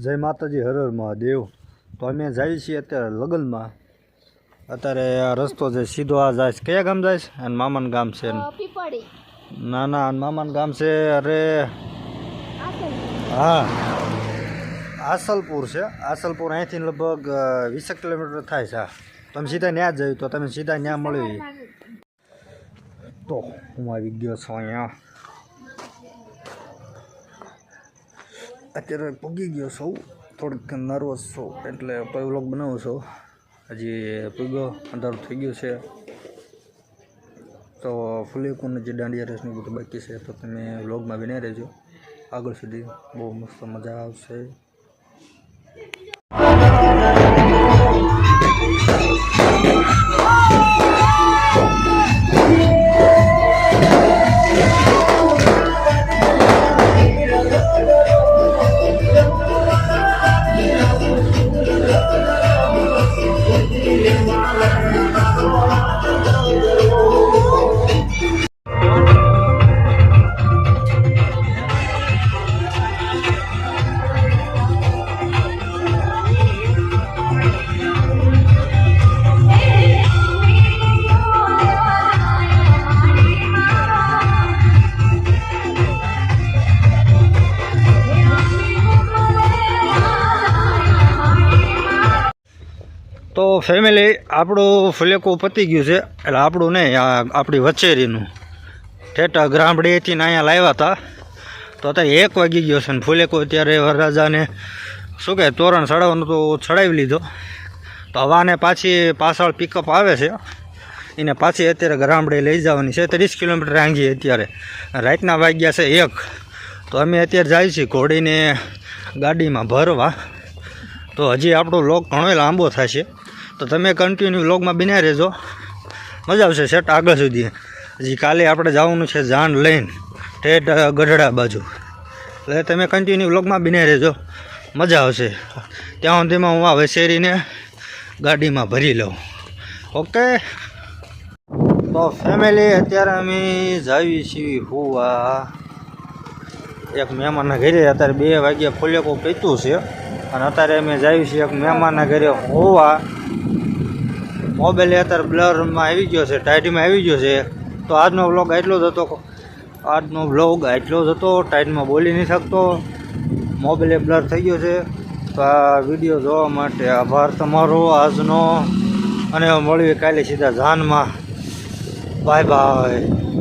જય માતાજી, હર હર મહાદેવ। તો અમે જઈએ છીએ અત્યારે લગ્નમાં। અત્યારે આ રસ્તો છે સીધો આ જાય છે, કયા ગામ જાય છે? અને મામાનું ગામ છે ના ના, મામાનું ગામ છે અરે હા આસલપુર છે। આસલપુર અહીંથી લગભગ 20 કિલોમીટર થાય છે। તમે સીધા ત્યાં જ જયું તો તમે સીધા ત્યાં મળી। તો હું આવી ગયો છું અહીંયા, અત્યારે પૂગી ગયો છું। થોડીક નર્વસ છું એટલે વ્લોગ બનાવું છું। હજી પૂગ્યો અંધારું થઈ ગયું છે તો ફુલેકુને જે દાંડિયા રસની બધું બાકી છે તો તમે વ્લોગમાં બને રહેજો આગળ સુધી, બહુ મસ્ત મજા આવશે। તો ફેમિલી, આપણું ફુલેકું પતી ગયું છે એટલે આપણું નહીં, આપણી વચેરીનું ઠેઠ ગ્રામડીએથી અહીંયા લાવ્યા હતા તો અત્યારે 1 વાગી ગયો છે ને ફુલેકું અત્યારે વરરાજાને શું કહે તોરણ ચડાવવાનું તો ચડાવી લીધો। તો હવાને પાછળ પિકઅપ આવે છે, એને પાછી અત્યારે ગ્રામડે લઈ જવાની છે। 30 કિલોમીટર આંગી અત્યારે, રાતના વાગ્યા છે 1। તો અમે અત્યારે જઈએ છીએ ઘોડીને ગાડીમાં ભરવા। તો હજી આપણો વ્લોગ ઘણો લાંબો થશે તો તમે કન્ટિન્યુ વ્લોગમાં બન્યા રહેજો, મજા આવશે સેટ આગળ સુધી। હજી કાલે આપણે જવાનું છે જાન લઈને ઠેઠ ગઢડા બાજુ, એટલે તમે કન્ટિન્યુ વ્લોગમાં બન્યા રહેજો, મજા આવશે। ત્યાં સુધીમાં હું આ વસેરીને ગાડીમાં ભરી લઉં, ઓકે। તો ફેમિલી, અત્યારે અમે જાવી છીએ હુવા એક મહેમાનના ઘરે। અત્યારે 2 વાગ્યા ફુલેકું પીતું છે અને અત્યારે અમે જઈએ છીએ એક મહેમાનના ઘરે હોવા। મોબાઈલ અત્યારે બ્લરમાં આવી ગયો છે, ટાઈટમાં આવી ગયો છે। તો આજનો વ્લોગ એટલો જ હતો, ટાઈટમાં બોલી નહીં શકતો, મોબાઈલે બ્લર થઈ ગયો છે। તો આ વિડીયો જોવા માટે આભાર તમારો આજનો, અને મળીએ કાલે સીધા જાનમાં। Bye bye.